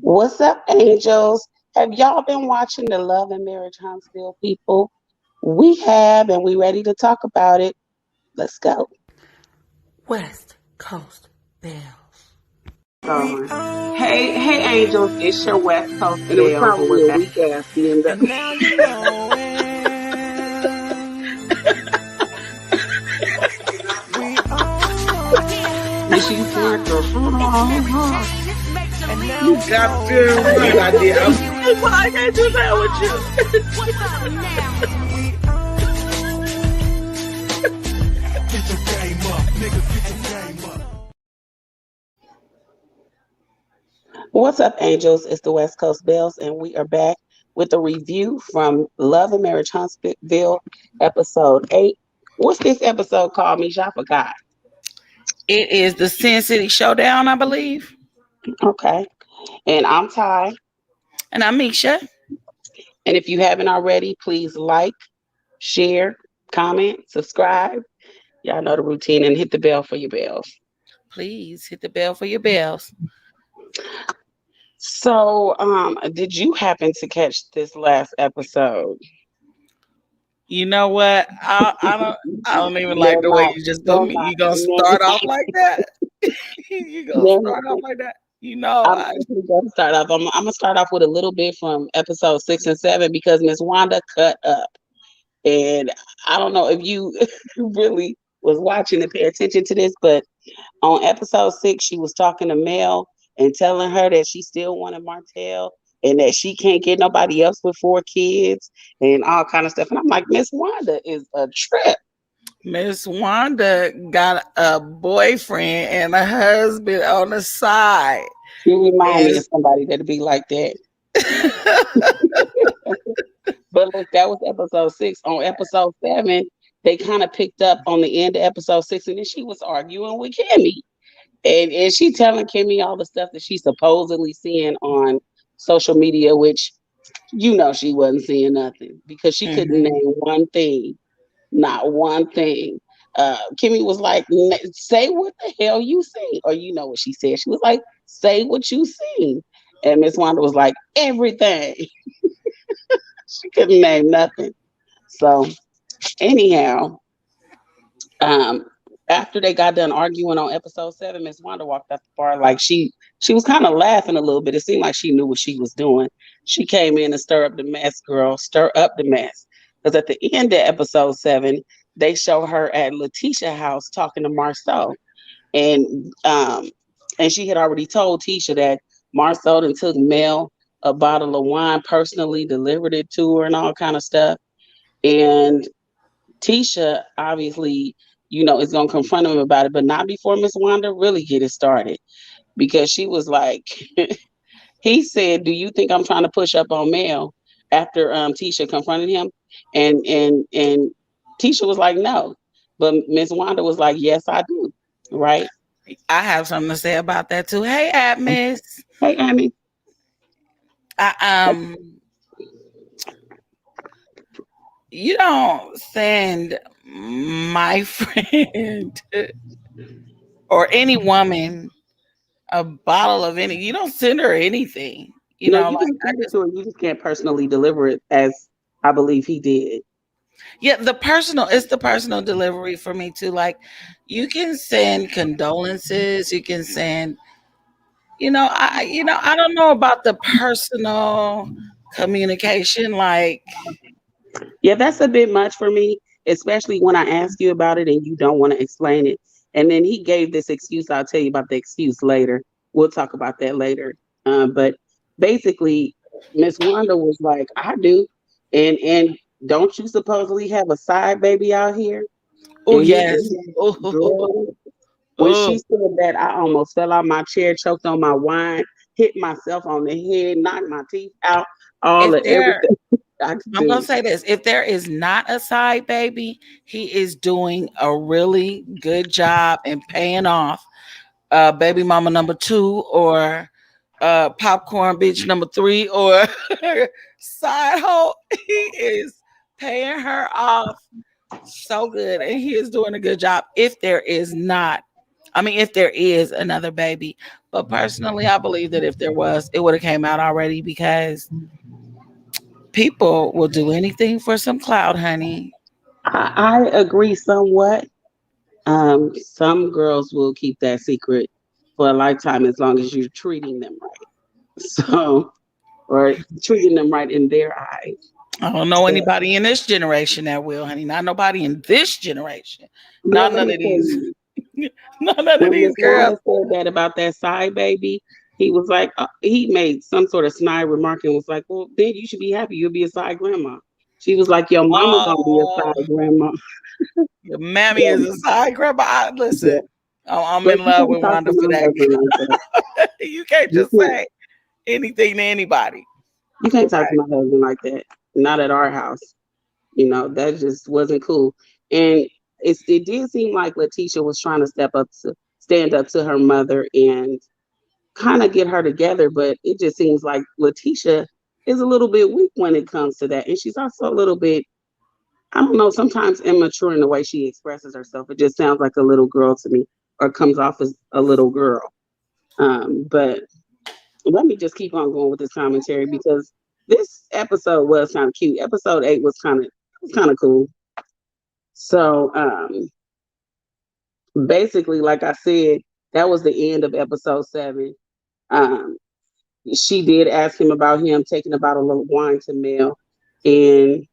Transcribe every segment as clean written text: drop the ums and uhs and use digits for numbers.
What's up, angels? Have y'all been watching the Love and Marriage Huntsville, people? We have, and we ready to talk about it. Let's go. West Coast Bells. Hey, angels! It's your West Coast And it was Bells, and probably we're a back. weak ass being that. And now you know it. We And she's like, and now You goddamn right I did. Well, I can't do that with you. get your game up, niggas, get your game up. What's up, angels? It's the West Coast Bells, and we are back with a review from Love and Marriage Huntsville, episode 8. What's this episode called, Misha? I forgot. It is the Sin City Showdown, I believe. Okay. And I'm Ty. And I'm Misha. And if you haven't already, please like, share, comment, subscribe. Y'all know the routine, and hit the bell for your bells. Please hit the bell for your bells. So, did you happen to catch this last episode? You know what? I don't even like Never the way mind. you just Never go. mind. You gonna Never start off like that? You gonna never start off mind. like that? You know, I'm actually going to start off. I'm gonna start off with a little bit from episode 6 and 7 because Miss Wanda cut up, and I don't know if you really was watching and pay attention to this, but on episode 6, she was talking to Mel and telling her that she still wanted Martel and that she can't get nobody else with 4 kids and all kind of stuff. And I'm like, Miss Wanda is a trip. Miss Wanda got a boyfriend and a husband on the side. She remind And me of somebody that'd be like that. But look, that was episode 6. On episode 7, they kind of picked up on the end of episode 6, and then she was arguing with Kimmie. And she telling Kimmie all the stuff that she's supposedly seeing on social media, which she wasn't seeing nothing because she couldn't Mhm. name one thing, not one thing. Kimmie was like, say what the hell you seen. Or you know what she said. She was like, say what you seen. And Miss Wanda was like, everything. She couldn't name nothing. So anyhow, um, after they got done arguing on episode 7, Miss Wanda walked out the bar like she was kind of laughing a little bit. It seemed like she knew what she was doing. She came in and stir up the mess, girl, stir up the mess. Because at the end of episode 7, they show her at LaTisha house talking to Marsau, and she had already told Tisha that Marsau then took Mel a bottle of wine personally, delivered it to her, and all kind of stuff. And Tisha obviously, is gonna confront him about it, but not before Miss Wanda really get it started. Because she was like, he said, "Do you think I'm trying to push up on Mel?" After Tisha confronted him, and Tisha was like, "No," but Miss Wanda was like, "Yes, I do." Right? I have something to say about that too. Hey, Atmos. Hey, Amy. I, you don't send my friend or any woman a bottle of any. You don't send her anything. No, you Like can I send it just to her. You just can't personally deliver it, as I believe he did. yeah, it's the personal delivery for me too. Like you can send condolences. You can send. I don't know about the personal communication. Like Yeah, that's a bit much for me, especially when I ask you about it and you don't want to explain it. And then he gave this excuse. I'll tell you about the excuse later. We'll talk about that later. But basically, Miss Wanda was like, "I do," and don't you supposedly have a side baby out here? oh And he yes, said, oh, "Girl," when oh. she said that, I almost fell out my chair, choked on my wine, hit myself on the head, knocked my teeth out, all If of there everything I could I'm gonna do. say this. If there is not a side baby, he is doing a really good job in paying off baby mama number 2 or popcorn bitch number 3 or side hoe. He is paying her off so good and he is doing a good job if there is not I mean, if there is another baby. But personally, I believe that if there was, it would have came out already because people will do anything for some clout, honey. I agree somewhat. Some girls will keep that secret for a lifetime as long as you're treating them right. So, or treating them right in their eyes. I don't know So, anybody in this generation that will, honey. Not nobody in this generation. girl, Not let none me of tell these. you, Not none of when these Miss girls. Wanda said that about that side baby, he was like, he made some sort of snide remark and was like, well, then you should be happy. You'll be a side grandma. She was like, your mama gonna be a Oh, side grandma. your mammy is Yeah, a side grandma. yeah. Listen, I'm But in you love can't with talk to Wanda for my that. husband like that. You can't You just can't. say anything to anybody. You can't talk to Okay. my husband like that. Not at our house. You know, that just wasn't cool. And it did seem like LaTisha was trying to stand up to her mother and kind of get her together, but it just seems like LaTisha is a little bit weak when it comes to that. And she's also a little bit, I don't know, sometimes immature in the way she expresses herself. It just sounds like a little girl to me, or comes off as a little girl. But let me just keep on going with this commentary because this episode was kind of cute. Episode 8 was kind of cool. So basically, like I said, that was the end of episode 7. Um, she did ask him about him taking a bottle of wine to Mel, and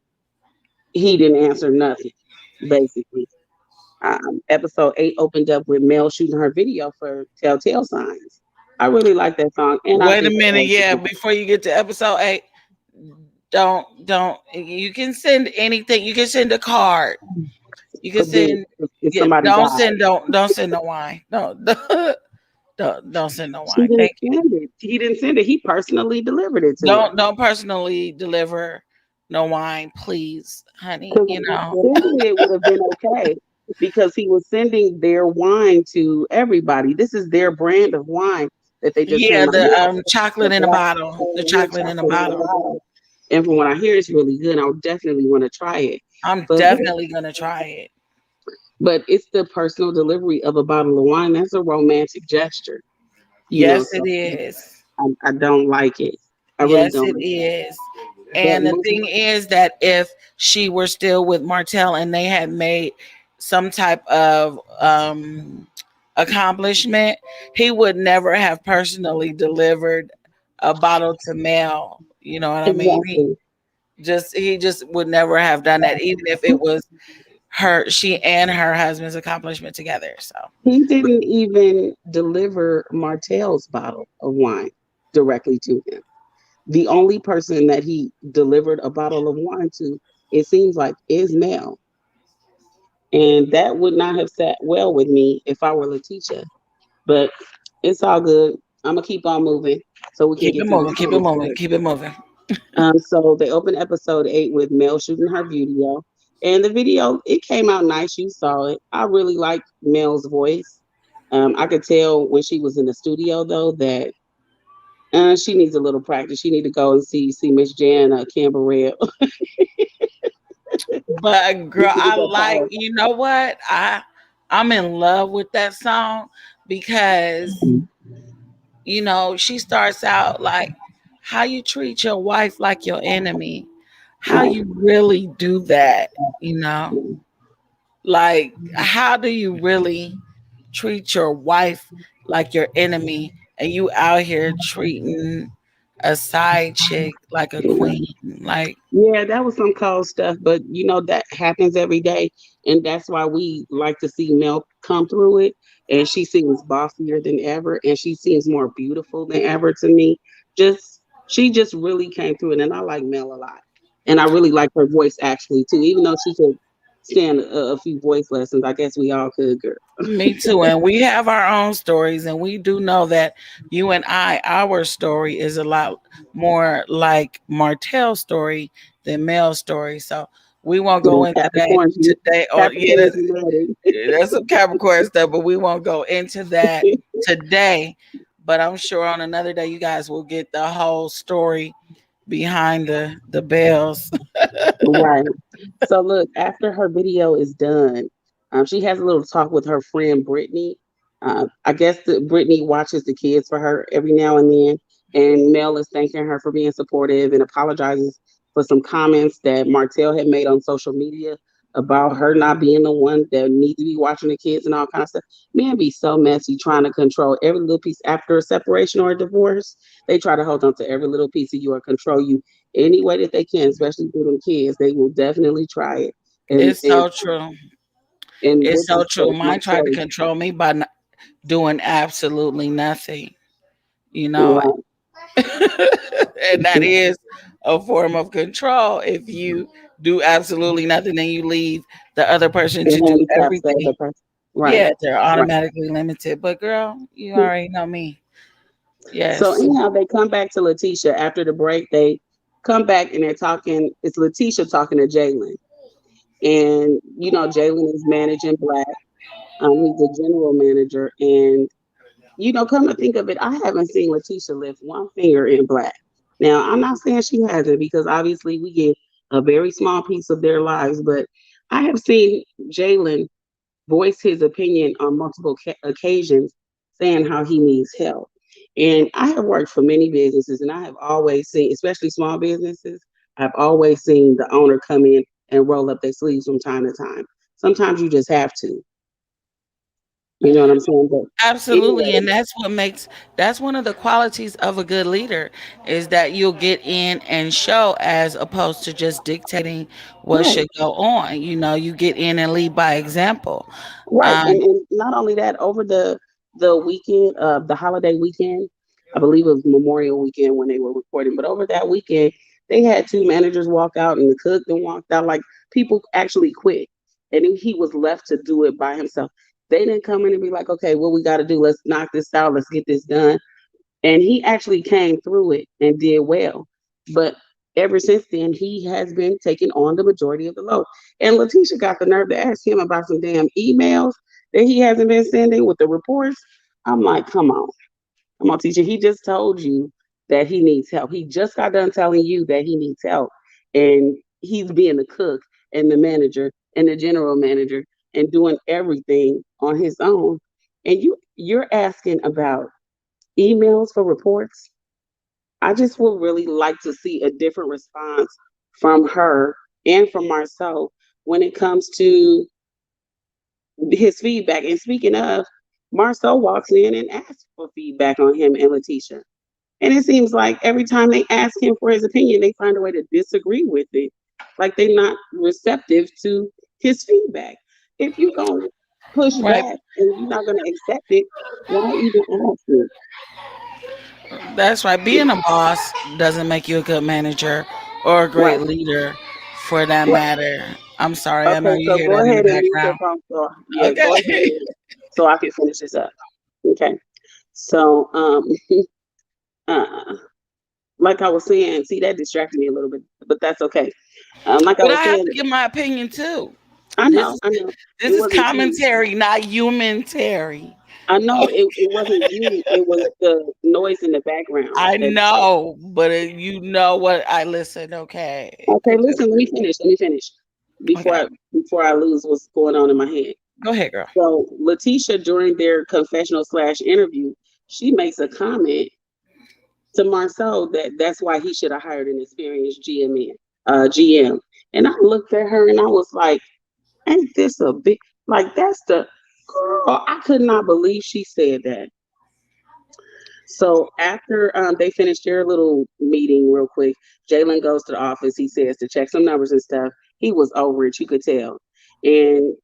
he didn't answer nothing. Basically, episode 8 opened up with Mel shooting her video for Telltale Signs. I really like that song, and I Wait a think minute. Yeah, before you get to episode 8, don't. You can send anything. You can send a card. You can but then send. if Yeah, somebody died, don't send no wine. No, don't send no she wine. didn't Thank you. send it. He didn't send it. He personally delivered it to her. Don't personally deliver no wine, please, honey. Because You know. sending it would have been okay because he was sending their wine to everybody. This is their brand of wine that they just Yeah, came out the with. chocolate The in a black bottle. The with chocolate in a chocolate in the bottle. bottle. And from what I hear, it's really good. I would definitely want to try it. I'm But definitely gonna try it. it's the personal delivery of a bottle of wine. That's a romantic gesture, Yes, so it is. I don't like it. I really Yes, don't it like it. is. But And the thing is that if she were still with Martel and they had made some type of accomplishment, he would never have personally delivered a bottle to Mel. You know what I mean? exactly. He just would never have done that, even if it was she and her husband's accomplishment together. So He didn't even deliver Martel's bottle of wine directly to him. The only person that he delivered a bottle of wine to, it seems like, is Mel. And that would not have sat well with me if I were LaTisha. But it's all good. I'm gonna keep on moving so we can keep get it to moving, this keep it next moving, part. keep it moving. So they opened episode 8 with Mel shooting her video. And the video, it came out nice. You saw it. I really like Mel's voice. I could tell when she was in the studio though that she needs a little practice. She need to go and see Miss Jan Camberell. But You girl, can get I that like, power. you know what? I'm in love with that song because she starts out like how you treat your wife like your enemy. How Right. you really do that, you know? Like how do you really treat your wife like your enemy and you out here treating a side chick like a Yeah. queen? Like Yeah, that was some cold stuff, but that happens every day, and that's why we like to see Mel come through it. And she seems bossier than ever, and she seems more beautiful than ever to me. She just really came through it, and I like Mel a lot, and I really like her voice actually too. Even though she could stand a few voice lessons, I guess we all could, girl. me too. And we have our own stories, and we do know that you and our story is a lot more like Martel's story than Mel's story. So we won't go Yeah, into that today. Or yeah, Capricorns United. that's some Capricorn stuff, but we won't go into that today. But I'm sure on another day, you guys will get the whole story behind the bells. Right. So look, after her video is done, she has a little talk with her friend Brittney. I guess that Brittney watches the kids for her every now and then, and Mel is thanking her for being supportive and apologizes for some comments that Martel had made on social media about her not being the one that need to be watching the kids and all kinds of stuff. Men be so messy trying to control every little piece after a separation or a divorce. They try to hold on to every little piece of you or control you any way that they can, especially through them kids. They will definitely try it. And It's and so true. and It's with so this true. case, Mine tried to Martel, control me by doing absolutely nothing, you know, right, and that is a form of control. If you do absolutely nothing and you leave the other person to it do handicaps the everything, other person. Right, yeah, they're right. automatically limited. But girl, you already know me. So Yes. anyhow, they come back to LaTisha after the break. They come back and they're talking. It's LaTisha talking to Jalen, and Jalen is managing Blaque. He's a general manager, and come to think of it, I haven't seen LaTisha lift one finger in Blaque. Now, I'm not saying she hasn't because obviously we get a very small piece of their lives, but I have seen Jalen voice his opinion on multiple occasions saying how he needs help. And I have worked for many businesses, and I have always seen, especially small businesses, I've always seen the owner come in and roll up their sleeves from time to time. Sometimes you just have to. You know what I'm saying? But Absolutely, anyway, and that's one of the qualities of a good leader is that you'll get in and show as opposed to just dictating what right. should go on. You get in and lead by example. Right, Um, and not only that, over the weekend, the holiday weekend, I believe it was Memorial weekend when they were recording, but over that weekend, they had two managers walk out and the cook then walked out. Like people actually quit, and then he was left to do it by himself. They didn't come in and be like, okay, what we got to do? Let's knock this out. Let's get this done. And he actually came through it and did well. But ever since then, he has been taking on the majority of the load. And LaTisha got the nerve to ask him about some damn emails that he hasn't been sending with the reports. I'm like, come on, teacher. He just told you that he needs help. He just got done telling you that he needs help. And he's being the cook and the manager and the general manager and doing everything on his own. And you're asking about emails for reports. I just would really like to see a different response from her and from Marsau when it comes to his feedback. And speaking of, Marsau walks in and asks for feedback on him and LaTisha. And it seems like every time they ask him for his opinion, they find a way to disagree with it. Like they're not receptive to his feedback. If you're going to push right. back and you're not going to accept it, why even ask it? That's right. Being a boss doesn't make you a good manager or a great Right. leader for that Right. matter. I'm sorry. I know Okay, you so hear go that in the ahead and mute your background. phone. So yeah, Okay. go ahead so I can finish this up. Okay. So uh like I was saying, see that distracted me a little bit, but that's okay. Like I But was I have saying, to give my opinion too. I This know, is I know. this It is wasn't you. commentary, not humanitary. I know it wasn't you. It was the noise in the background I that know, but you know what? I listen. Okay, okay, it just listen, let me finish. Let me finish before okay. I lose what's going on in my head. Go ahead, girl. So Letitia during their confessional slash interview, she makes a comment to Marsau that's why he should have hired an experienced GM. And I looked at her and I was like, ain't this a big like that's the girl? I could not believe she said that. So after they finished their little meeting real quick, Jalen goes to the office. He says to check some numbers and stuff. He was over it, you could tell. And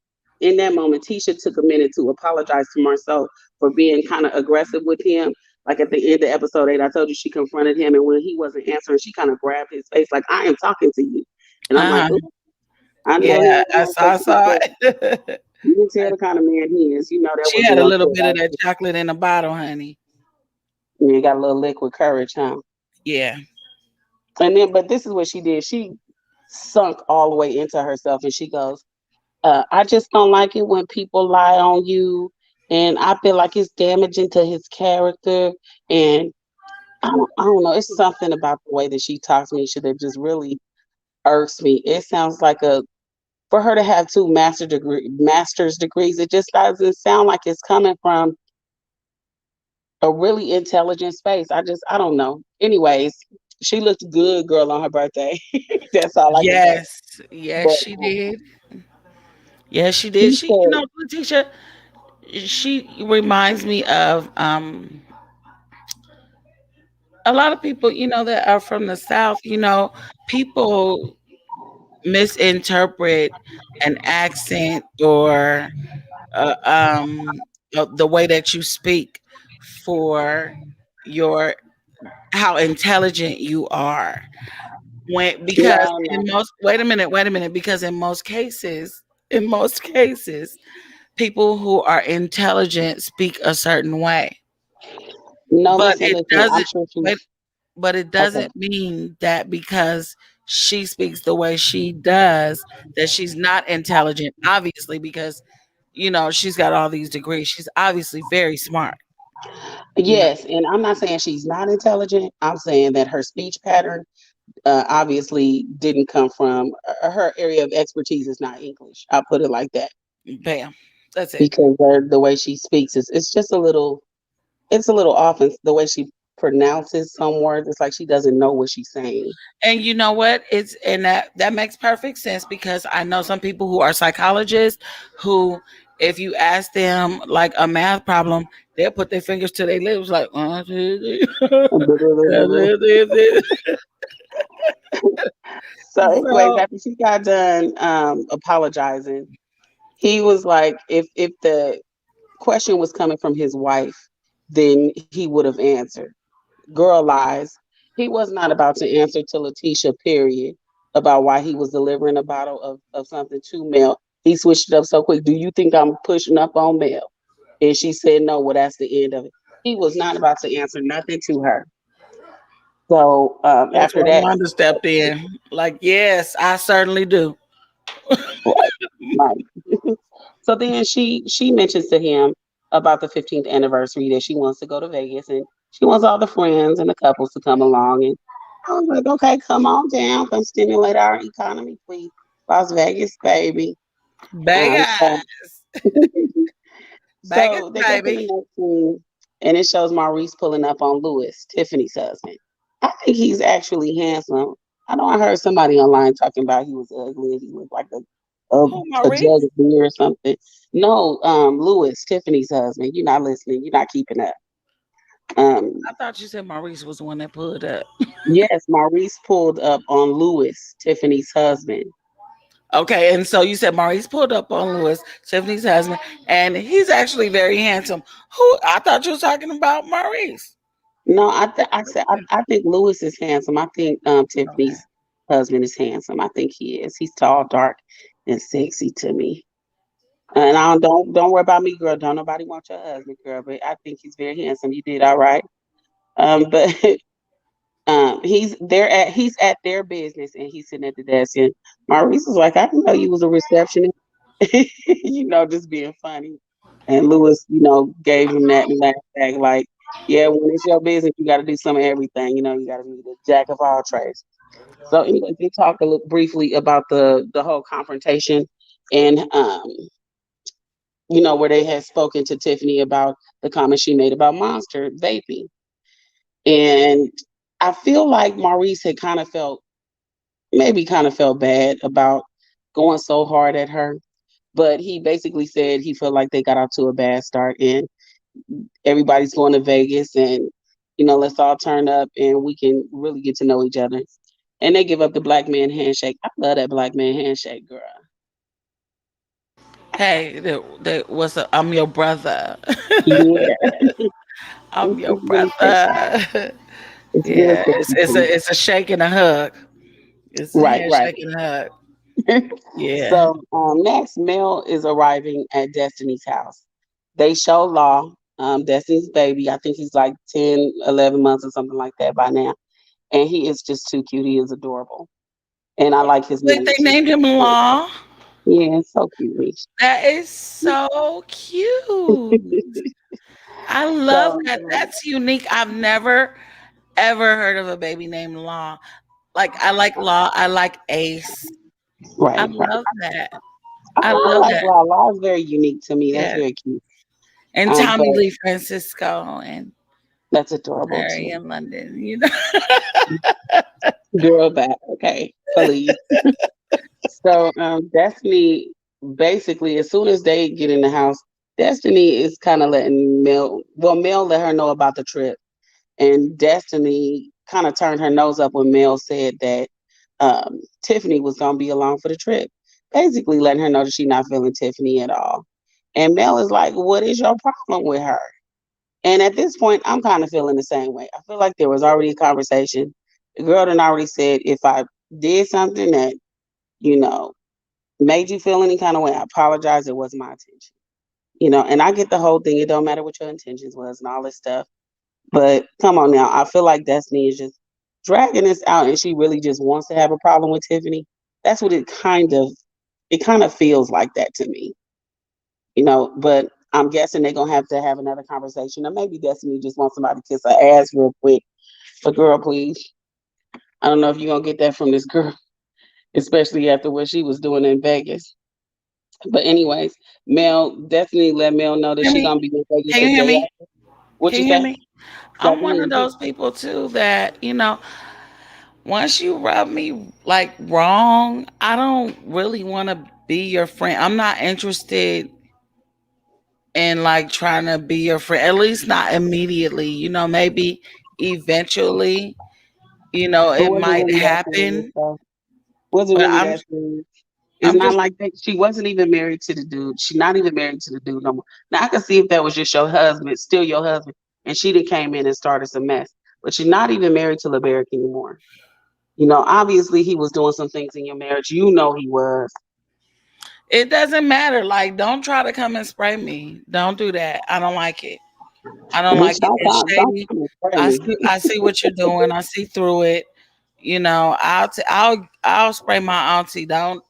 in that moment, Tisha took a minute to apologize to Marceau for being kind of aggressive with him. Like at the end of episode 8, I told you she confronted him, and when he wasn't answering, she kind of grabbed his face, like, I am talking to you. And I'm like, Uh-huh. ooh, I know he Yeah, ain't the I most saw, I personable, saw but it. you can tell the kind of man he is. You know that She wasn't had a going to little sit bit of right. that chocolate in the bottle, honey. You got a little liquid courage, huh? Yeah. And then, but this is what she did. She sunk all the way into herself, and she goes, "I just don't like it when people lie on you, and I feel like it's damaging to his character. And I don't know. It's something about the way that she talks to me that just really irks me. It sounds like a for her to have two master's degrees. It just doesn't sound like it's coming from." a really intelligent space. I don't know. Anyways, she looked good, girl, on her birthday. That's all I can say. Yes, yes, But she did. Yes, she did. he She, said, LaTisha, she reminds me of a lot of people, that are from the South. People misinterpret an accent or uh, um, the way that you speak for your how intelligent you are. Because no, in no. most wait a minute, because in most cases, people who are intelligent speak a certain way. No, But listen, it listen. I'm doesn't sure wait, she's but it okay. doesn't mean that because she speaks the way she does that she's not intelligent, obviously, because she's got all these degrees. She's obviously very smart, you know. Yes, and I'm not saying she's not intelligent. I'm saying that her speech pattern obviously didn't come from her area of expertise is not English. I'll put it like that Bam. That's it. because the way she speaks is it's just a little it's a little off. And the way she pronounces some words, it's like she doesn't know what she's saying. And you know what? That makes perfect sense because I know some people who are psychologists who, if you ask them like a math problem, they'll put their fingers to their lips like, So, anyways, so after she got done apologizing, he was like, if the question was coming from his wife, then he would have answered. Girl lies. He was not about to answer to LaTisha, period, about why he was delivering a bottle of something to Mel. He switched it up so quick. Do you think I'm pushing up on Mel? And she said no. Well, that's the end of it. He was not about to answer nothing to her. So that's after when that, Wanda stepped in. Like, yes, I certainly do. right, right. So then she mentions to him about the 15th anniversary that she wants to go to Vegas and she wants all the friends and the couples to come along. And I was like, okay, come on down, come stimulate our economy, please. Las Vegas, baby. So Vegas. Vegas, so they go to the baby. next scene and it shows Maurice pulling up on Lewis, Tiffany's husband. I think he's actually handsome. I know I heard somebody online talking about he was ugly and he looked like a, Who, a jug Maurice? of beer or something. No, Lewis, Tiffany's husband. You're not listening. You're not keeping up. Um, I thought you said Maurice was the one that pulled up. yes, Maurice pulled up on Lewis, Tiffany's husband. Okay, and so you said Maurice pulled up on Lewis, Tiffany's husband, and he's actually very handsome. Who I thought you was talking about Maurice. No, I said I think Lewis is handsome. I think Okay. Tiffany's husband is handsome. I think he is. He's tall, dark, and sexy to me. And I don't worry about me, girl. Don't nobody want your husband, girl. But I think he's very handsome. You did all right. But he's at their business and he's sitting at the desk. And Maurice was like, I didn't know you was a receptionist. Just being funny. And Lewis, gave him that laugh back, like, yeah, when it's your business, you got to do some of everything. You got to be the jack of all trades. So, anyway, they talked a little briefly about the whole confrontation, and where they had spoken to Tiffany about the comment she made about Monster vaping, and I feel like Maurice had kind of felt bad about going so hard at her, but he basically said he felt like they got out to a bad start and everybody's going to Vegas and let's all turn up and we can really get to know each other. And they give up the black man handshake. I love that black man handshake, girl. Hey, what's up? I'm your brother. Yeah, I'm your it's really sexy. brother. It's real Yeah, it's sexy it's to me. a it's a shake and a hug. It's a Right, right. handshake and a hug. Yeah. So next, Mel is arriving at Destiny's house. They show Law, Destiny's baby. I think he's like 10, 11 months or something like that by now. And he is just too cute. He is adorable. And I like his Wait, name they too. named him Law. Yeah, it's so cute. That is so cute. I love So, that. That's unique. I've never ever heard of a baby named Law. Like I like Law. I like Ace. I right, right. love that. I I love like that. Law. Law is very unique to me. That's Yeah. very cute. And Tommy But Lee Francisco and That's adorable Harry too. in London, you know. Girl back. Okay. Police. So Destiny basically as soon as they get in the house, Destiny is kind of letting Mel let her know about the trip. And Destiny kind of turned her nose up when Mel said that Tiffany was gonna be along for the trip. Basically letting her know that she's not feeling Tiffany at all. And Mel is like, what is your problem with her? And at this point, I'm kind of feeling the same way. I feel like there was already a conversation. The girl done already said if I did something that, you know, made you feel any kind of way, I apologize. It wasn't my intention. And I get the whole thing. It don't matter what your intentions was and all this stuff. But come on now. I feel like Destiny is just dragging this out and she really just wants to have a problem with Tiffany. That's what it kind of feels like that to me. But I'm guessing they're gonna have to have another conversation. Or maybe Destiny just wants somebody to kiss her ass real quick. But girl, please. I don't know if you're gonna get that from this girl, especially after what she was doing in Vegas. But anyways, Mel definitely let Mel know that Hear she me? gonna be in Vegas Can the you hear day me? after. What Can you you hear say? me? Yeah, I I'm can one hear of you. those people too that, once you rub me like wrong, I don't really want to be your friend. I'm not interested in like trying to be your friend, at least not immediately. Maybe eventually, But it was it might really that serious happen, though? Was it but really I'm that serious? It's I'm not just like that. She wasn't even married to the dude. She's not even married to the dude no more. Now I can see if that was just your husband, still your husband, and she done came in and started some mess. But she's not even married to LeBerick anymore. Obviously he was doing some things in your marriage. You know he was. it doesn't matter. Like, don't try to come and spray me. Don't do that. I don't like it. I don't like Bitch, it. It's don't shady. come and spray I me. see. I see what you're doing. I see through it. I'll spray my auntie. Don't.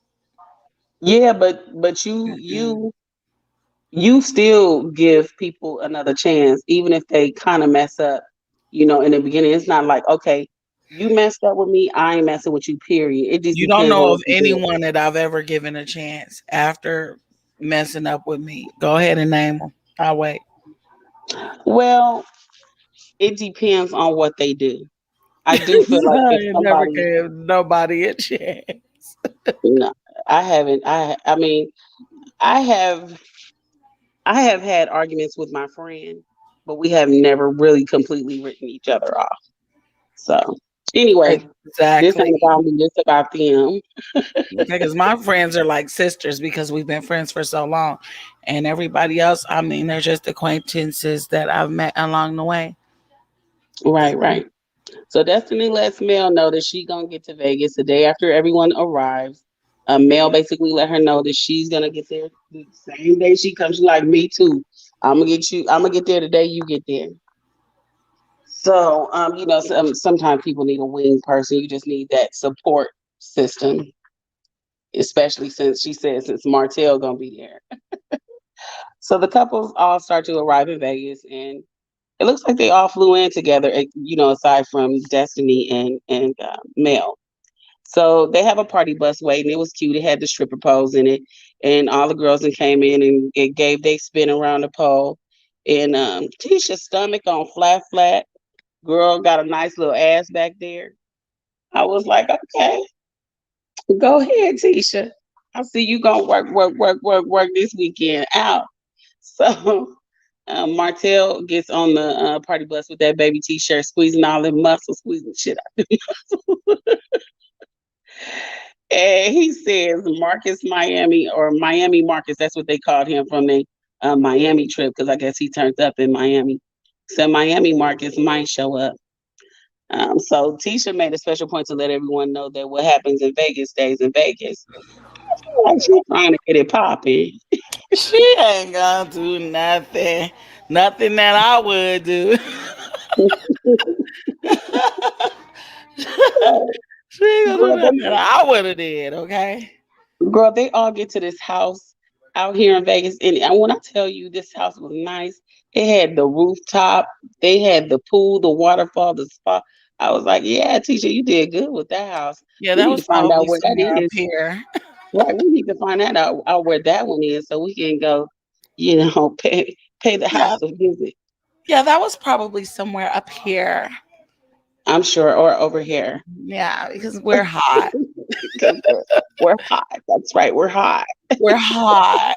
Yeah, but you Mm-mm. you you still give people another chance, even if they kind of mess up. In the beginning, it's not like okay, you messed up with me, I ain't messing with you. Period. It just You don't depends know on what of you do. anyone that I've ever given a chance after messing up with me. Go ahead and name them. I'll wait. Well, it depends on what they do. I do feel like if You never somebody, gave nobody a chance. no, I haven't. I mean, I have I have had arguments with my friend, but we have never really completely written each other off. So anyway, this Exactly. ain't about me. This about them. Because my friends are like sisters because we've been friends for so long. And everybody else, I mean, they're just acquaintances that I've met along the way. Right, right. So Destiny lets Mel know that she gonna get to Vegas the day after everyone arrives. Mel basically let her know that she's gonna get there the same day she comes. She's like, me too. I'm gonna get you. I'm gonna get there the day you get there. So, sometimes people need a wing person. You just need that support system, especially since she says since Martel gonna be there. So the couples all start to arrive in Vegas, and it looks like they all flew in together. Aside from Destiny and Mel. So they have a party bus waiting. It was cute. It had the stripper poles in it, and all the girls that came in and it gave they spin around the pole. And Tisha's stomach on flat flat. Girl got a nice little ass back there. I was like, okay, go ahead, Tisha. I see you gonna work, work, work, work, work this weekend out. So Martel gets on the party bus with that baby T-shirt, squeezing all the muscles, squeezing the shit out. And he says Marcus Miami or Miami Marcus. That's what they called him from the Miami trip because I guess he turned up in Miami. So Miami Marcus might show up. So Tisha made a special point to let everyone know that what happens in Vegas stays in Vegas. Like she's trying to get it popping. She ain't gonna do nothing. Nothing that I would do. She ain't gonna do girl, nothing that I would have did, okay? they all get to this house out here in Vegas, and when I tell you this house was nice, it had the rooftop, they had the pool, the waterfall, the spa. I was like, yeah, Tisha, you did good with that house. Yeah, We that need to was find out probably where that somewhere up is. here. Right, we need to find out where that one is so we can go, pay the Now, house a visit. Yeah, that was probably somewhere up here. I'm sure, or over here. Yeah, because we're hot. Because we're hot. That's right, we're hot. We're hot.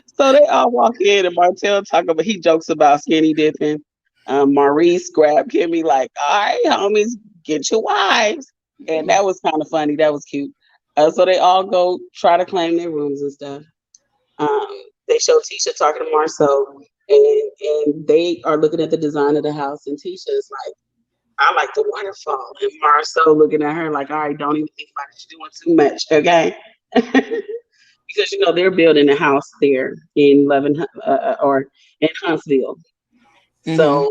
So they all walk in, and Martel he jokes about skinny dipping. Maurice grabbed Kimmie like, "All right, homies, get your wives," and that was kind of funny. That was cute. So they all go try to claim their rooms and stuff. Um, they show Tisha talking to Marsau, and they are looking at the design of the house, and Tisha is like, "I like the waterfall," and Marsau looking at her like, "All right, don't even think about it. You're doing too much, okay?" Because they're building a house there in or in Huntsville, Hmm. so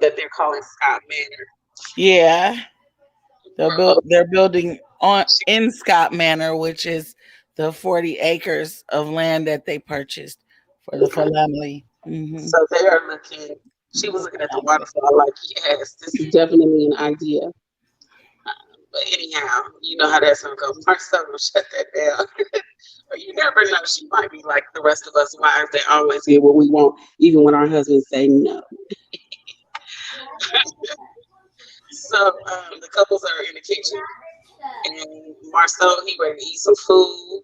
that they're calling Scott Manor. Yeah, Bro, they're building on in Scott Manor, which is the 40 acres of land that they purchased for the family. Hmm. so they are looking. She was looking at the waterfall like, yes, this is definitely an idea. But anyhow, you know how that's gonna go. Marcel will shut that down. But you never know. She might be like the rest of us wives that always get what we want, even when our husbands say no. So the couples are in the kitchen, and Marcel he ready to eat some food.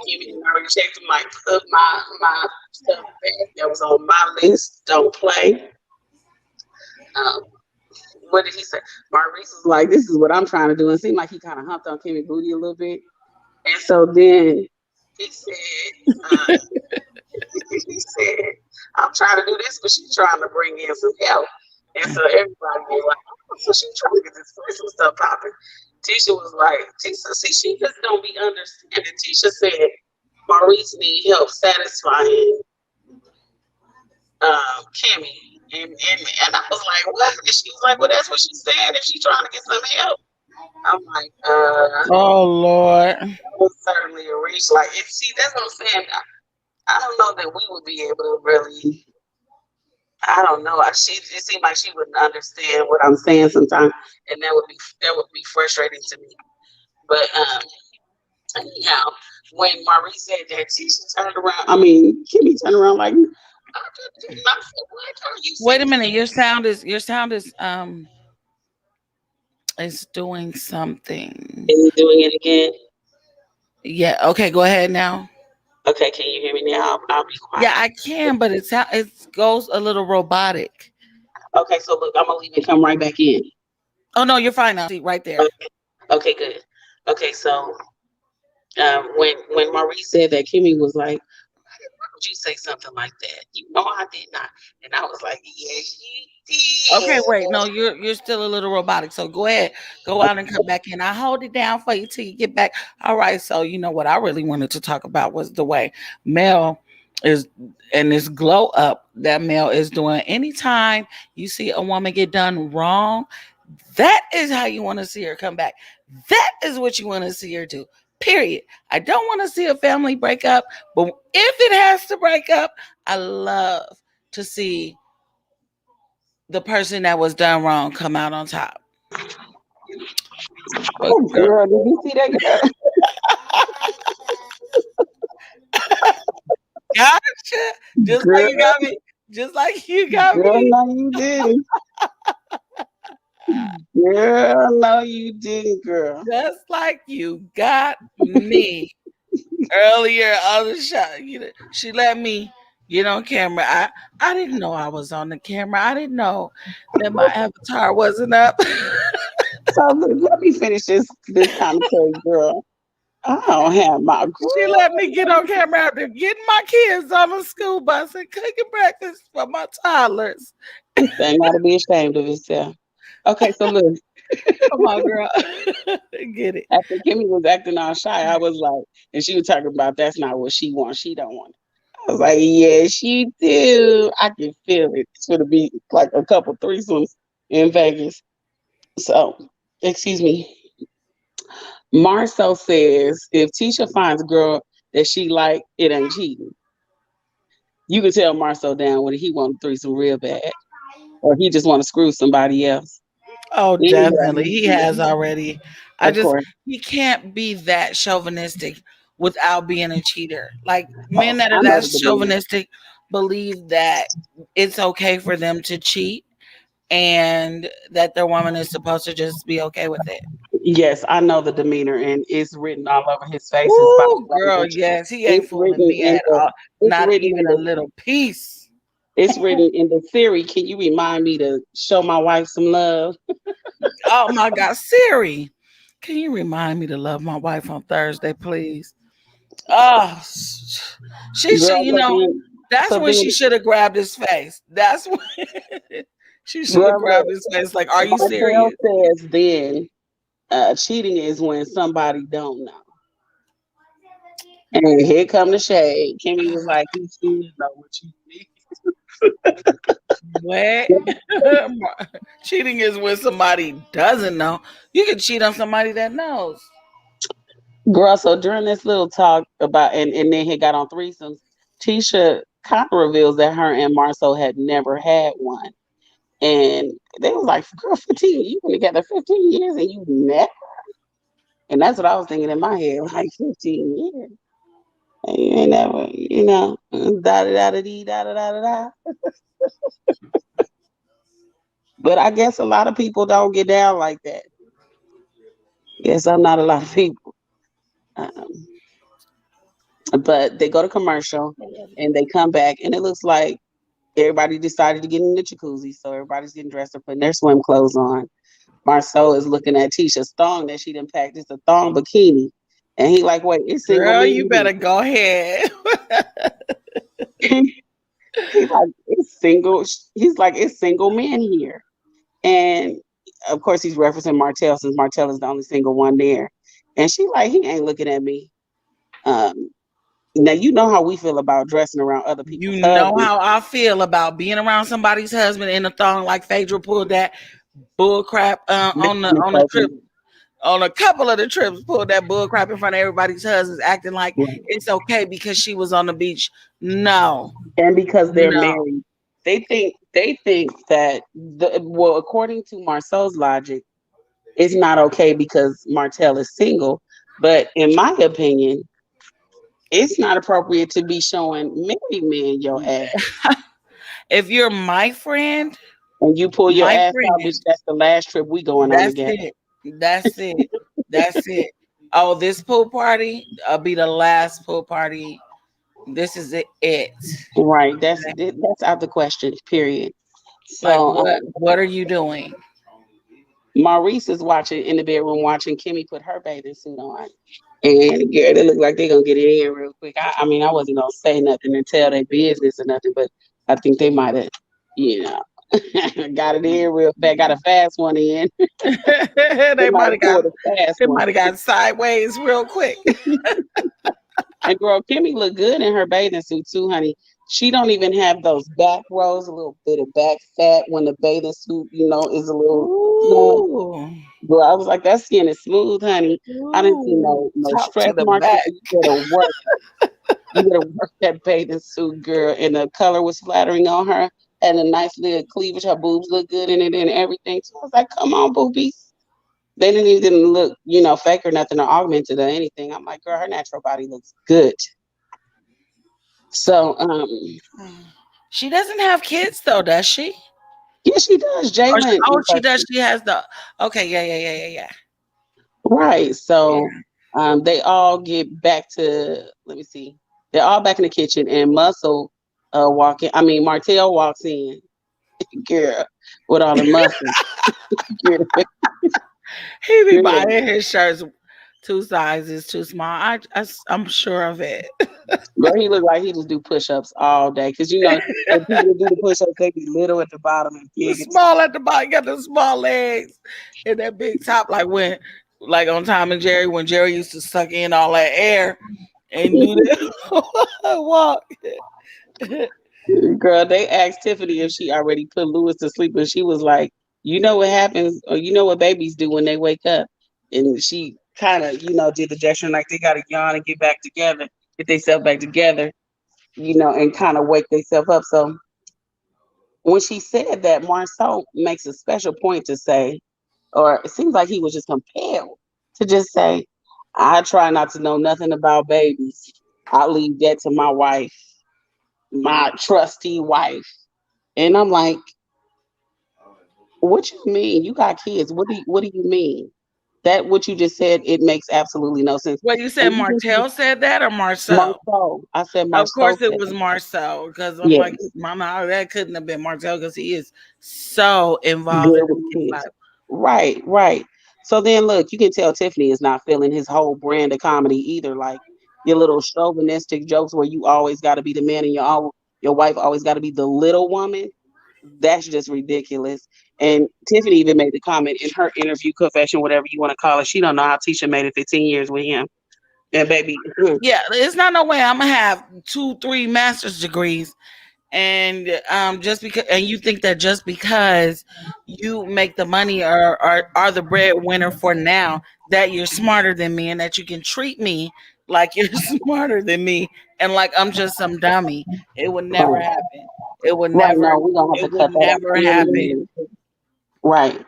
Kimmy and I already checked him, like put my stuff back that was on my list. Don't play. Um, what did he say? Maurice was like, "This is what I'm trying to do," and it seemed like he kind of humped on Kimmy booty a little bit. And so then he said, he said, "I'm trying to do this, but she's trying to bring in some help." And so everybody was like, "Oh, so she's trying to get this personal stuff popping." Tisha was like, "Tisha, see, she just don't be understanding." Tisha said, "Maurice need help satisfying Kimmie." And I was like, "What?" And she was like, "Well, that's what she said. If she's trying to get some help." I'm like, Oh Lord. that was certainly a reach. Like, see, that's what I'm saying. I don't know that we would be able to really. I don't know. It seemed like she wouldn't understand what I'm saying sometimes, and that would be frustrating to me. But anyhow, when Maurice said that, she turned around. I mean, Kimmy turned around like, "I did not say what are you Wait a saying?" minute. Your sound is doing something. Is he doing it again? Yeah. Okay. Go ahead now. Okay, can you hear me now? I'll be Yeah, quiet. I can, but it goes a little robotic. Okay, so look, I'm gonna leave it come right back in. Oh no, you're fine now. See, right there. Okay, okay, good. Okay, so when Maurice said that, Kimmy was like, "Why would you say something like that? You know I did not." And I was like, "Yes, you Okay, did." wait. No, you're still a little robotic. So go ahead, go out and come back in. I hold it down for you till you get back. All right. So you know what I really wanted to talk about was the way Mel is and this glow up that Mel is doing. Anytime you see a woman get done wrong, that is how you want to see her come back. That is what you want to see her do. Period. I don't want to see a family break up, but if it has to break up, I love to see the person that was done wrong come out on top. But Oh, girl, girl, did you see that girl? gotcha. Just like Girl, you got me. Just like you got girl, me. no, you didn't. Girl, no, you didn't, girl. Just like you got me earlier on the show. She let me get on camera. I didn't know I was on the camera. I didn't know that my avatar wasn't up. So look, let me finish this commentary, girl. I don't have my She girl. let me get on camera after getting my kids on the school bus and cooking breakfast for my toddlers. Thing ought to be ashamed of itself. Okay, so look, Come on, girl. Get it. after Kimmy was acting all shy, I was like, and she was talking about that's not what she wants. She don't want it. I was like, yes, you do. I can feel it. It's gonna be like a couple threesomes in Vegas. So, excuse me. Marcel says if Tisha finds a girl that she like, it ain't cheating. You can tell Marcel down whether he want a threesome real bad or he just want to screw somebody else. Oh, definitely. Anyway, He has already. I of just course. he can't be that chauvinistic without being a cheater. Like Oh, men that I are know that what the man. chauvinistic believe that it's okay for them to cheat and that their woman is supposed to just be okay with it. Yes, I know the demeanor, and it's written all over his face. His body Ooh, girl, language. yes, he ain't It's fooling written me in at the. all. It's Not written even in a the. little piece. It's written in the Siri. Can you remind me to show my wife some love, Oh my God, Siri, can you remind me to love my wife on Thursday, please? Oh, she should, girl? But then, that's so when she then, should have grabbed his face. That's when she should have girl, grabbed his face. Like, are you Martel serious? says then cheating is when somebody don't know. And here come the shade. Kimmy was like, he should know what you What? Cheating is when somebody doesn't know. You can cheat on somebody that knows. Girl, so during this little talk about, and then he got on threesomes, Tisha kind of reveals that her and Marsau had never had one. And they was like, girl, 15, you been together 15 years and you never. And that's what I was thinking in my head, like 15 years. And you ain't never, da da da da dee, da da da da da. But I guess a lot of people don't get down like that. Yes, I'm not a lot of people. Um, but they go to commercial and they come back, and it looks like everybody decided to get in the jacuzzi. So everybody's getting dressed up, putting their swim clothes on. Marsau is looking at Tisha's thong that she done packed. It's a thong bikini. And he like, wait, it's single Girl, men you better go ahead. here. He like, it's single. He's like, it's single men here. And of course, he's referencing Martel since Martel is the only single one there. And she like, he ain't looking at me. Um, Now you know how we feel about dressing around other people's You know husbands. how I feel about being around somebody's husband in a thong like Phaedra pulled that bull crap This one is on the so trip. good. On a couple of the trips, pulled that bull crap in front of everybody's husbands, acting like Right. it's okay because she was on the beach. No, And because they're no. married, they think that according to Marceau's logic, it's not okay because Martel is single. But in my opinion, it's not appropriate to be showing married men your ass. If you're my friend, And you pull your my ass out, bitch. friend, That's the last trip we going on that's together. it. That's it. That's it. Oh, this pool party, be the last pool party. This is it. Right. That's out the question. Period. Like So what are you doing? Maurice is watching in the bedroom watching Kimmy put her bathing suit on. And yeah, they look like they're gonna get it in real quick. I mean, I wasn't gonna say nothing and tell their business or nothing, but I think they might have, you know, got it in real fast, got a fast one in. They they might might have have got pulled a fast they one. might have got sideways real quick. And girl, Kimmy look good in her bathing suit too, honey. She don't even have those back rows, a little bit of back fat when the bathing suit, is a little snug. Ooh. Girl, I was like, that skin is smooth, honey. I didn't see Ooh. no Top to stretch the marks. back. You better work. You better work that bathing suit, girl. And the color was flattering on her. Had a nice little cleavage. Her boobs look good in it and everything. So I was like, come on, boobies. They didn't even look, fake or nothing or augmented or anything. I'm like, girl, her natural body looks good. So, She doesn't have kids though, does she? yeah, she does. Jay Or she, went oh, with her. she does. She has the. Okay, yeah, yeah, yeah, yeah, Right. yeah. So they all get back to, let me see. They're all back in the kitchen and Muscle Martell walks in, girl, with all the muscle. Girl, He be girl, buying his shirts two sizes too small. I'm sure of it. girl, he look like he just do push ups all day. Cause when people do the push ups, they be little at the bottom and big at the Small at the bottom, got the small legs and that big top, like on Tom and Jerry, when Jerry used to suck in all that air and do that walk. Girl, they asked Tiffany if she already put Lewis to sleep, and she was like, "You know what happens, or you know what babies do when they wake up." And she kind of, did the gesture like they got to yawn and get back together, get themselves back together, and kind of wake themselves up. So when she said that, Marsau makes a special point to say, or it seems like he was just compelled to just say, "I try not to know nothing about babies. I leave that to my wife." my trusty wife. And I'm like, what you mean? You got kids. What do you mean? That what you just said, it makes absolutely no sense. Well, you said And you think Martel said that or Marcel? Marceau. I said Of Marceau course it said was it. Marcel because I'm like, Yes, Mama, that couldn't have been Martel because he is so involved in good his with kid's kids. life. Right, right. So then look, you can tell Tiffany is not feeling his whole brand of comedy either. Like your little chauvinistic jokes where you always gotta be the man and your wife always gotta be the little woman. That's just ridiculous. And Tiffany even made the comment in her interview confession, whatever you want to call it. She don't know how Tisha made it 15 years with him. And baby, Yeah, it's not no way I'm gonna have 2, 3 master's degrees and just because and you think that just because you make the money or are the breadwinner for now that you're smarter than me and that you can treat me like you're smarter than me and like I'm just some dummy. It would never right, happen. It would right never now we're gonna have it to would cut that out never happen. immediately. Right.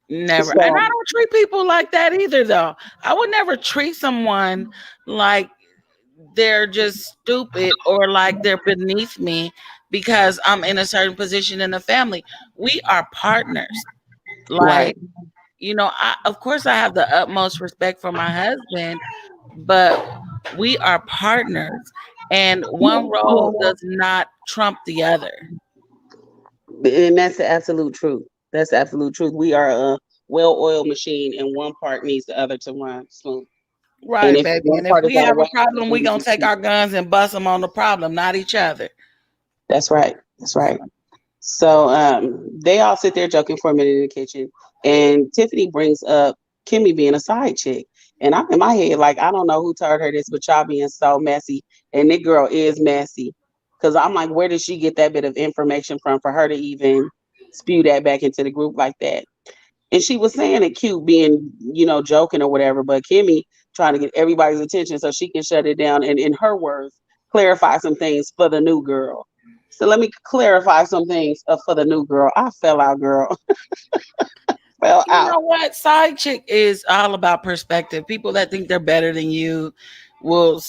Never. And I So don't treat people like that either though. I would never treat someone like they're just stupid or like they're beneath me because I'm in a certain position in the family. We are partners. right. Like, I of course I have the utmost respect for my husband, but we are partners and one role does not trump the other. And that's the absolute truth. That's the absolute truth. We are a well-oiled machine, and one part needs the other to run smooth. And Right, if baby. one And if part is we out of have a whack, problem, we then gonna take our guns and bust them on the problem, not each other. that's right. That's right. So they all sit there joking for a minute in the kitchen, and Tiffany brings up Kimmie being a side chick. And I'm in my head like, I don't know who told her this, but y'all being so messy, and this girl is messy. Because I'm like, where did she get that bit of information from for her to even spew that back into the group like that? And she was saying it cute, being joking or whatever, but Kimmie trying to get everybody's attention so she can shut it down and, in her words, clarify some things for the new girl. So let me clarify some things for the new girl. I fell out, girl. Fell You out. know what? Side chick is all about perspective. People that think they're better than you will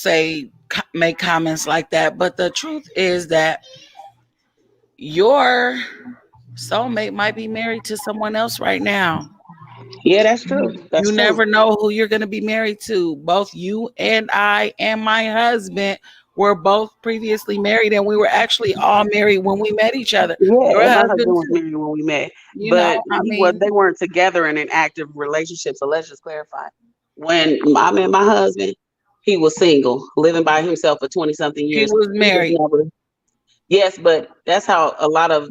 make comments like that. But the truth is that your soulmate might be married to someone else right now. Yeah, that's true. You That's true. never know who you're going to be married to. Both you and I and my husband were both previously married, and we were actually all married when we met each other. Yeah, Your and my husband husband was too. married when we met, You know, but I mean, they weren't together in an active relationship. So let's just clarify. When I met my husband, he was single, living by himself for 20 something he years. was He was married. never. Yes, but that's how a lot of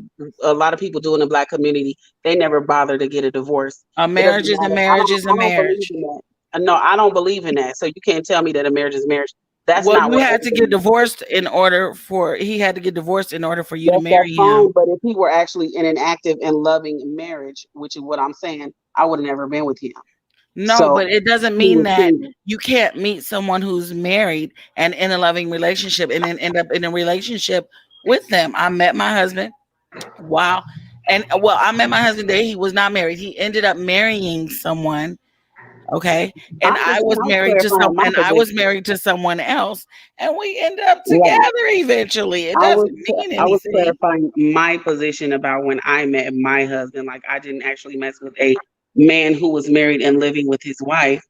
people do in the black community. They never bother to get a divorce. A It doesn't marriage is a matter. marriage is a I don't believe marriage. in that. No, I don't believe in that. So you can't tell me that a marriage is marriage. That's Well, not you what had to get everybody. divorced in order for he had to get divorced in order for you to That's marry him. fine. But if he were actually in an active and loving marriage, which is what I'm saying, I would have never been with him. No, So but it doesn't he mean was that single. you can't meet someone who's married and in a loving relationship and then end up in a relationship with them. I met my husband. Wow. And well, I met my husband that he was not married. He ended up marrying someone. Okay. I'm just I'm clarifying my I was position. married to someone else and we ended up together Right. eventually. It I was doesn't mean I was anything. clarifying my position about when I met my husband. Like I didn't actually mess with a man who was married and living with his wife.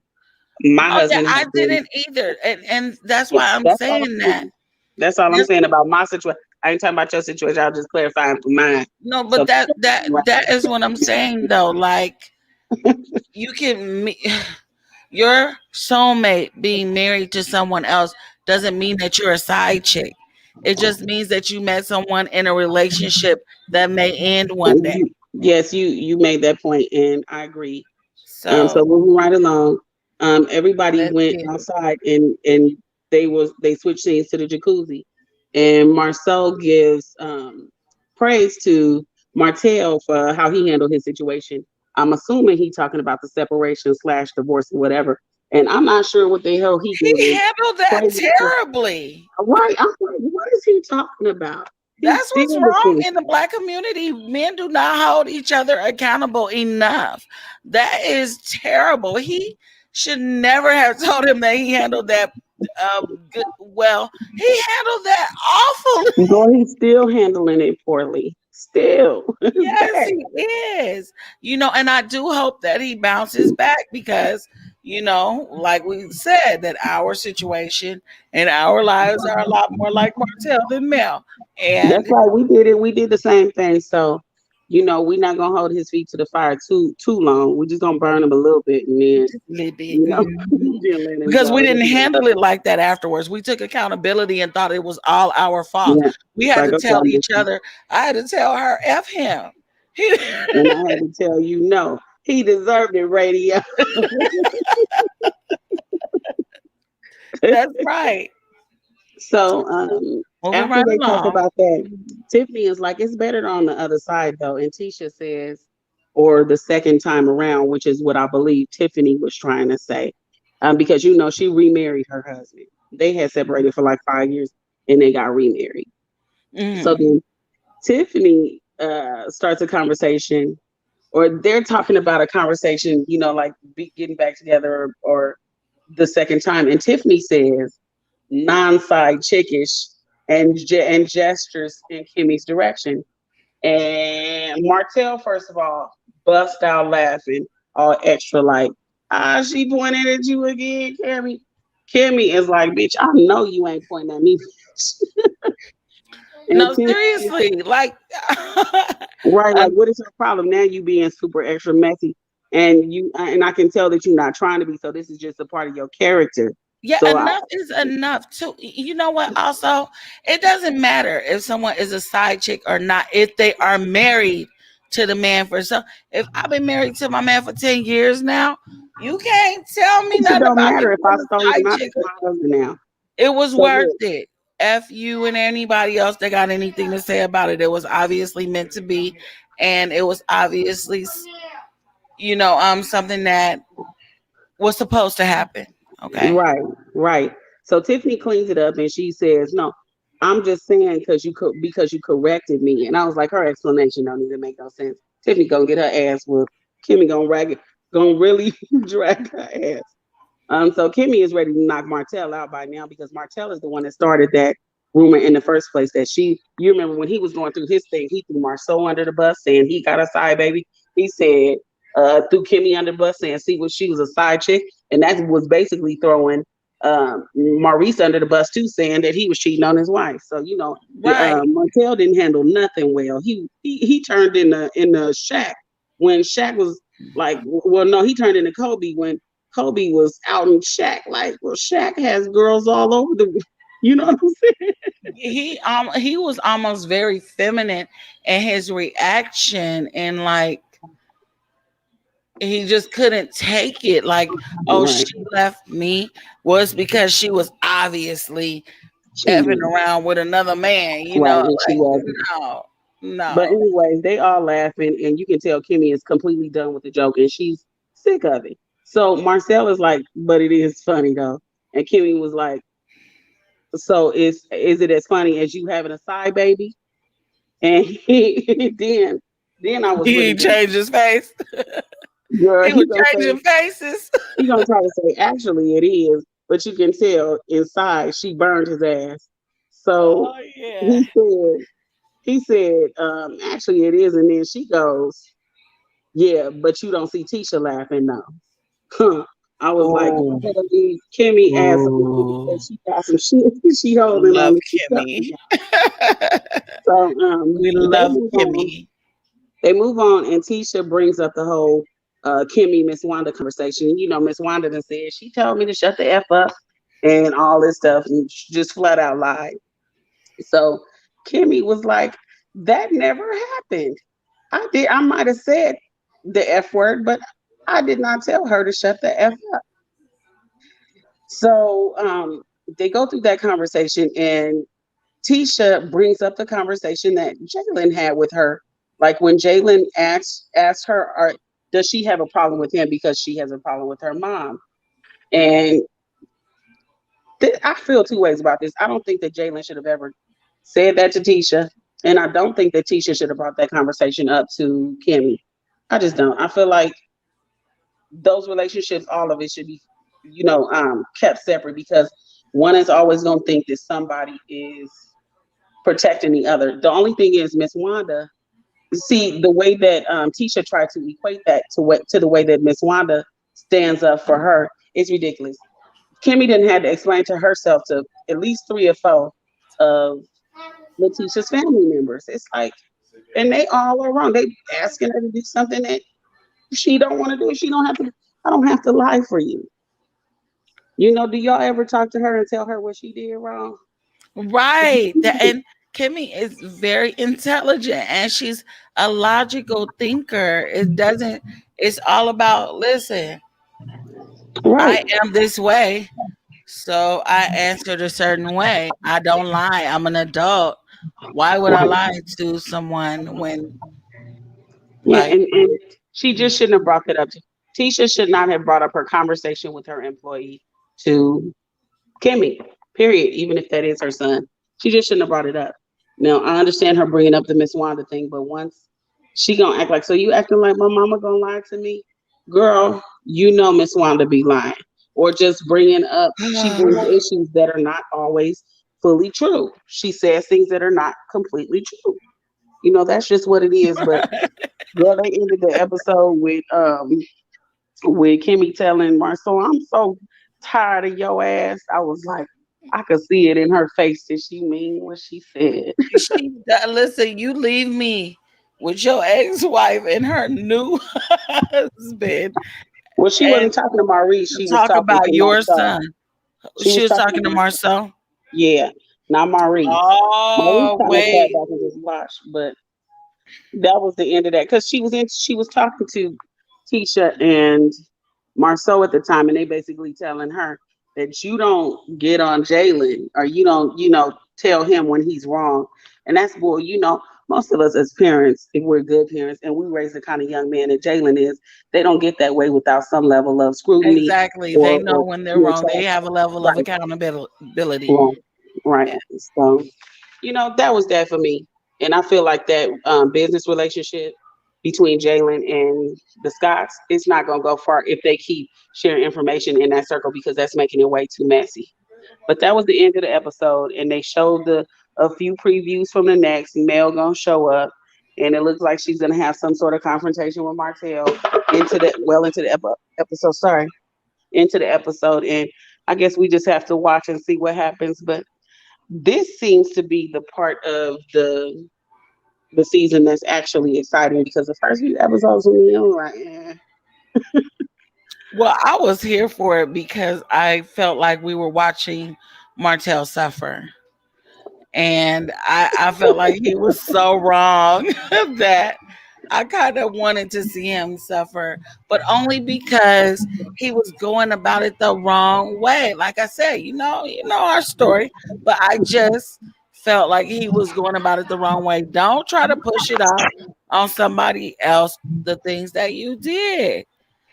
My Oh yeah, husband I has been. didn't either. And that's Yeah, why I'm that's all saying I'm that. saying. That's all I'm This, saying about my situation. I ain't talking about your situation. I'm just clarifying for mine. no, So but that is what I'm saying though. Like you can meet your soulmate being married to someone else doesn't mean that you're a side chick. It just means that you met someone in a relationship that may end one day. yes, you made that point, and I agree. So So moving right along, everybody let's went get it. outside and they switched scenes to the jacuzzi, and Marcel gives praise to Martel for how he handled his situation. I'm assuming he talking about the separation slash divorce or whatever, and I'm not sure what the hell he He giving handled that praise to. terribly. Right, I'm like, what is he talking about? He's That's still what's wrong looking. in the black community. Men do not hold each other accountable enough. That is terrible. He should never have told him that he handled that Good. Well, he handled that awful. Boy, he's still handling it poorly. Still. Yes, Bad. he is. And I do hope that he bounces back because, like we said, that our situation and our lives are a lot more like Martel than Mel. That's And right. We did it. We did the same thing. So, we're not gonna hold his feet to the fire too long. We're just gonna burn him a little bit and then, just a little bit. you know, Mhm. then let him Because we go. didn't handle it like that afterwards. We took accountability and thought it was all our fault. Yeah. We It's had like, to okay, tell each listen. other. I had to tell her, F him. He- And I had to tell you, no, he deserved it, radio. That's right. So Moving after right they talk along. about that, Tiffany is like, it's better on the other side though. And Tisha says, or the second time around, which is what I believe Tiffany was trying to say. Because she remarried her husband. They had separated for like 5 years and they got remarried. So Mhm. then Tiffany starts a conversation, or they're talking about a conversation, like getting back together, or the second time. And Tiffany says, non-side chickish, and gestures in Kimmie's direction. And Martel, first of all, bust out laughing, all extra like, she pointed at you again, Kimmie. Kimmie is like, bitch, I know you ain't pointing at me. And No, Tiffany, seriously. Like, right, like, um, what is your problem? Now you being super extra messy. And I can tell that you're not trying to be, so this is just a part of your character. yeah, So I enough is enough too. You know what? Also, it doesn't matter if someone is a side chick or not, if they are married to the man for some. If I've been married to my man for 10 years now, you can't tell me it nothing don't about me matter if I being a stole you, side not chick. my husband now. It was So worth look, it. F you and anybody else that got anything to say about it. It was obviously meant to be, and it was obviously, something that was supposed to happen. Okay. right, right. So Tiffany cleans it up and she says, "No, I'm just saying because you corrected me." And I was like, her explanation don't even make no sense. Tiffany gonna get her ass whooped. Kimmie gonna really drag her ass. So Kimmie is ready to knock Martel out by now because Martel is the one that started that rumor in the first place. You remember when he was going through his thing, he threw Marsau under the bus saying he got a side baby. He said, threw Kimmie under the bus saying she was a side chick. And that was basically throwing Maurice under the bus too, saying that he was cheating on his wife. So, Right. Martel didn't handle nothing well. He turned in the Shaq when Shaq was like, well, no, he turned into Kobe when Kobe was out in Shaq. Like, well, Shaq has girls all over the, you know what I'm saying? He was almost very feminine in his reaction, and like he just couldn't take it. Like, oh, Right. she left me was because she was obviously effing Cheating. around with another man. Right. And she Like, wasn't. no, But no. anyways, they all laughing, and you can tell Kimmie is completely done with the joke, and she's sick of it. So Marcel is like, but it is funny though. And Kimmie was like, so is it as funny as you having a side baby? And then I was really He good. changed his face. Girl, He was changing faces. he gonna try to say actually it is, but you can tell inside she burned his ass. So Oh yeah. he said actually it is, and then she goes, yeah, but you don't see Tisha laughing now. Huh. I was like, you Oh, better leave Kimmy ass alone oh, because she got some shit she holding on love to Kimmie. something. So We they love move on. Kimmie. They move on, and Tisha brings up the whole Kimmy Miss Wanda conversation. Miss Wanda done said she told me to shut the f up and all this stuff, and she just flat out lied. So Kimmy was like, "That never happened. I might have said the f word, but I did not tell her to shut the f up." So they go through that conversation, and Tisha brings up the conversation that Jalen had with her. Like when Jalen asked her, does she have a problem with him because she has a problem with her mom? And I feel two ways about this. I don't think that Jalen should have ever said that to Tisha, and I don't think that Tisha should have brought that conversation up to Kimmie. I just don't. I feel like those relationships, all of it should be, kept separate because One is always gonna think that somebody is protecting the other. The only thing is, Miss Wanda, see the way that Tisha tried to equate that to the way that Miss Wanda stands up for her is ridiculous. Kimmie didn't have to explain to herself to at least three or four of LaTisha's family members. It's like, and they all are wrong. They asking her to do something that she don't want to do. She don't have to. I don't have to lie for you. Do y'all ever talk to her and tell her what she did wrong? Right. And Kimmy is very intelligent and she's a logical thinker. It's all about, listen, I Right. am this way. So I answered a certain way. I don't lie. I'm an adult. Why would I Right. lie to someone when, Yeah, like, and she just shouldn't have brought it up. Tisha should not have brought up her conversation with her employee to Kimmie, period, even if that is her son. She just shouldn't have brought it up. Now, I understand her bringing up the Miss Wanda thing, but once she gonna act like, so you acting like my mama gonna lie to me? Girl, Miss Wanda be lying. Or just bringing up, she brings issues that are not always fully true. She says things that are not completely true. That's just what it is. But girl, they ended the episode with Kimmie telling Marsau, I'm so tired of your ass. I was like, I could see it in her face that she mean what she said. listen, you leave me with your ex-wife and her new husband Well, she and wasn't talking to Maurice. She was talk talking to about your Marsau. son. She She was was talking to talking to Marsau. Marcel. Yeah, not Maurice. Maurice Oh, kind of sat wait. back and just watched, but that was the end of that because she was talking to Tisha and Marsau at the time, and they basically telling her that you don't get on Jalen or you don't, tell him when he's wrong. And that's bull. Most of us as parents, if we're good parents and we raise the kind of young man that Jalen is, they don't get that way without some level of scrutiny Exactly. They or know when they're wrong. They trust. have a level of Right, accountability. right, right. Yeah. So that was that for me. And I feel like that business relationship between Jalen and the Scotts, it's not going to go far if they keep sharing information in that circle because that's making it way too messy. But that was the end of the episode, and they showed a few previews from the next. Mel gonna show up, and it looks like she's gonna have some sort of confrontation with Martel into the episode. Sorry, into the episode, and I guess we just have to watch and see what happens. But this seems to be the part of the season that's actually exciting because the first few episodes with me, I was like, Well, I was here for it because I felt like we were watching Martel suffer. And I felt like he was so wrong that I kind of wanted to see him suffer, but only because he was going about it the wrong way. Like I said, you know our story, but I just felt like he was going about it the wrong way. Don't try to push it off on somebody else the things that you did.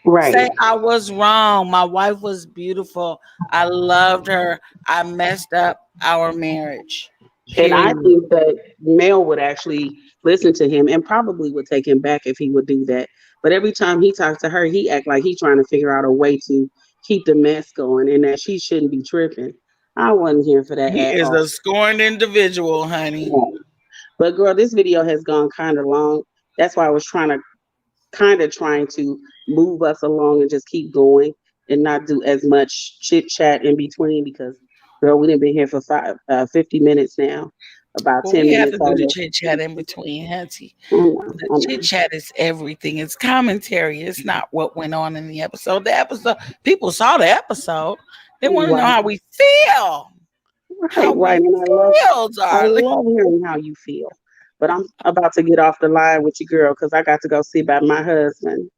right. Say I was wrong. My wife was beautiful. I loved her. I messed up our marriage. And I Period. think that Mel would actually listen to him and probably would take him back if he would do that. But every time he talks to her, he act like he's trying to figure out a way to keep the mess going and that she shouldn't be tripping. I wasn't here for that He at is all. a scorned individual, honey. Yeah. But girl, this video has gone kind of long. That's why I was trying to move us along and just keep going and not do as much chit chat in between because girl, we didn't been here for 50 minutes now, about Well, 10 we have minutes to do the over. chit chat in between, Hunty. I know, The I chit know. chat is everything. It's commentary. It's not what went on in the episode. The episode, people saw the episode. They want to know Right, how we feel. right, How right. we And feel, I darling. love hearing how you feel. But I'm about to get off the line with you, girl, because I got to go see about my husband.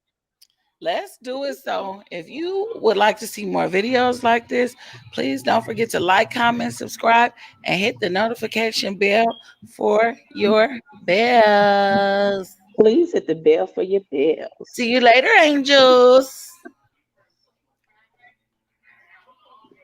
Let's do it. So, if you would like to see more videos like this, please don't forget to like, comment, subscribe, and hit the notification bell for your bells. Please hit the bell for your See bills. you later, angels.